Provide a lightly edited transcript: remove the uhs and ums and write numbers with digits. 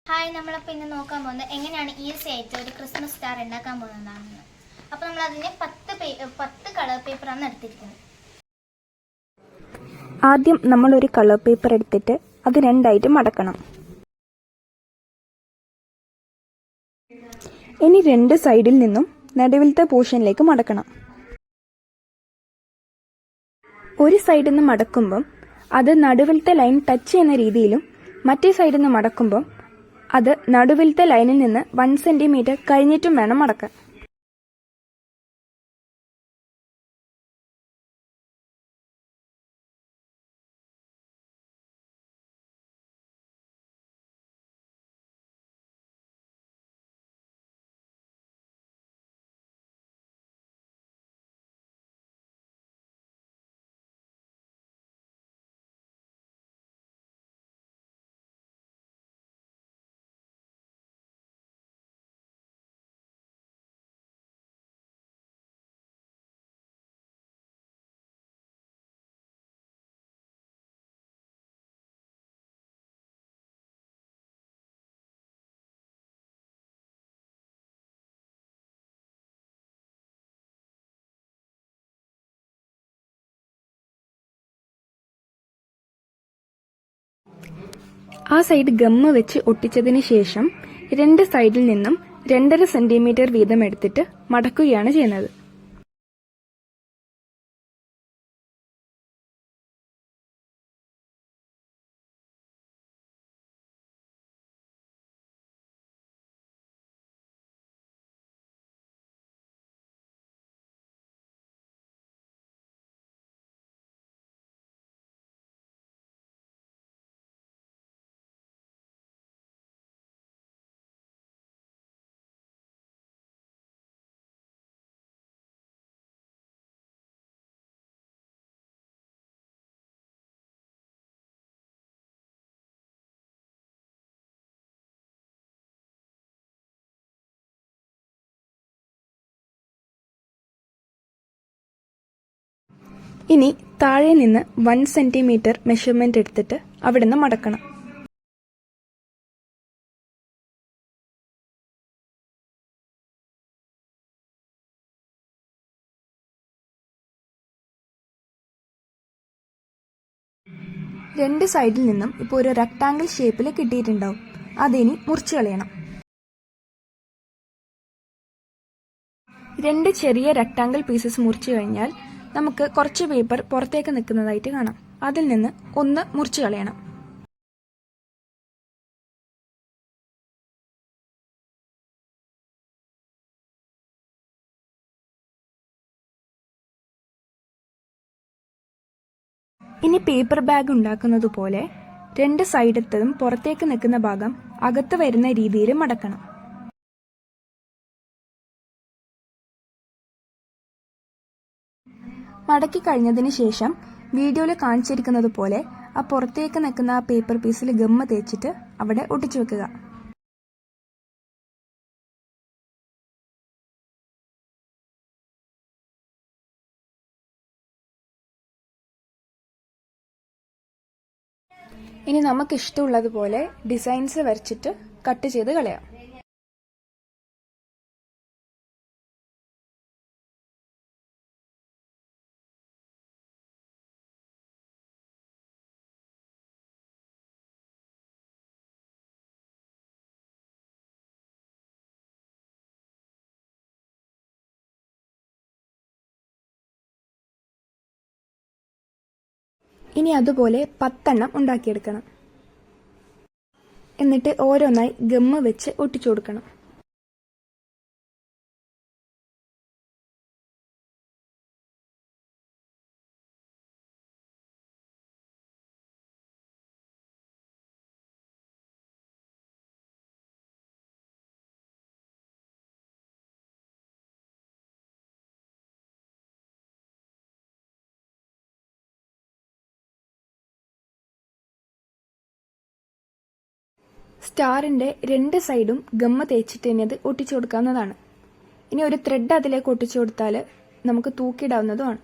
Hi, നമ്മളപ്പോൾ ഇന്ന് നോക്കാൻ പോകുന്നത് എങ്ങനെയാണ് ഈസി ആയിട്ട് ഒരു ക്രിസ്മസ് സ്റ്റാർ ഉണ്ടാക്കാൻ പോകുന്നതാണെന്ന്. അപ്പോൾ നമ്മൾ അതിന് 10 കളർ പേപ്പറാണ് എടുത്തിരിക്കുന്നത്. ആദ്യം നമ്മൾ ഒരു കളർ പേപ്പർ എടുത്തിട്ട് അത് രണ്ടായിട്ട് മടക്കണം. ഇനി രണ്ട് സൈഡിൽ നിന്നും നടുവിലത്തെ പോർഷനിലേക്ക് മടക്കണം. ഒരു സൈഡിൽ നിന്ന് മടക്കുമ്പം അത് നടുവിലത്തെ ലൈൻ ടച്ച് ചെയ്യുന്ന രീതിയിലും മറ്റേ സൈഡിൽ നിന്ന് മടക്കുമ്പം അത് നടുവിലത്തെ ലൈനിൽ നിന്ന് 1 സെന്റിമീറ്റർ കഴിഞ്ഞിട്ടും വേണം മടക്കാൻ. ആ സൈഡ് ഗമ്മ വെച്ച് ഒട്ടിച്ചതിന് ശേഷം രണ്ട് സൈഡിൽ നിന്നും 2.5 സെന്റിമീറ്റർ വീതം എടുത്തിട്ട് മടക്കുകയാണ് ചെയ്യുന്നത്. ഇനി താഴെ നിന്ന് 1 സെന്റിമീറ്റർ മെഷർമെന്റ് എടുത്തിട്ട് അവിടെ നിന്ന് മടക്കണം. രണ്ട് സൈഡിൽ നിന്നും ഇപ്പോൾ ഒരു റെക്ടാങ്കിൾ ഷേപ്പിൽ കിട്ടിയിട്ടുണ്ടാവും. അതിനി മുറിച്ചു കളയണം. രണ്ട് ചെറിയ റെക്ടാങ്കിൾ പീസസ് മുറിച്ചു കഴിഞ്ഞാൽ നമുക്ക് കുറച്ച് പേപ്പർ പുറത്തേക്ക് നിൽക്കുന്നതായിട്ട് കാണാം. അതിൽ നിന്ന് ഒന്ന് മുറിച്ചു കളയണം. ഇനി പേപ്പർ ബാഗ് ഉണ്ടാക്കുന്നത് പോലെ രണ്ട് സൈഡത്തതും പുറത്തേക്ക് നിൽക്കുന്ന ഭാഗം അകത്ത് വരുന്ന രീതിയിൽ മടക്കണം. മടക്കി കഴിഞ്ഞതിന് ശേഷം വീഡിയോയിൽ കാണിച്ചിരിക്കുന്നത് പോലെ ആ പുറത്തേക്ക് നിൽക്കുന്ന ആ പേപ്പർ പീസിൽ ഗമ്മ തേച്ചിട്ട് അവിടെ ഒട്ടിച്ചു വെക്കുക. ഇനി നമുക്ക് ഇഷ്ടമുള്ളതുപോലെ ഡിസൈൻസ് വരച്ചിട്ട് കട്ട് ചെയ്ത് കളയാം. ഇനി അതുപോലെ 10 ഉണ്ടാക്കിയെടുക്കണം. എന്നിട്ട് ഓരോന്നായി ഗമ്മ വെച്ച് ഒട്ടിച്ചു കൊടുക്കണം. സ്റ്റാറിന്റെ രണ്ട് സൈഡും ഗമ്മ തേച്ചിട്ട് തന്നെ അത് ഒട്ടിച്ചു കൊടുക്കാവുന്നതാണ്. ഇനി ഒരു ത്രെഡ് അതിലേക്ക് ഒട്ടിച്ചു കൊടുത്താൽ നമുക്ക് തൂക്കിയിടാവുന്നതുമാണ്.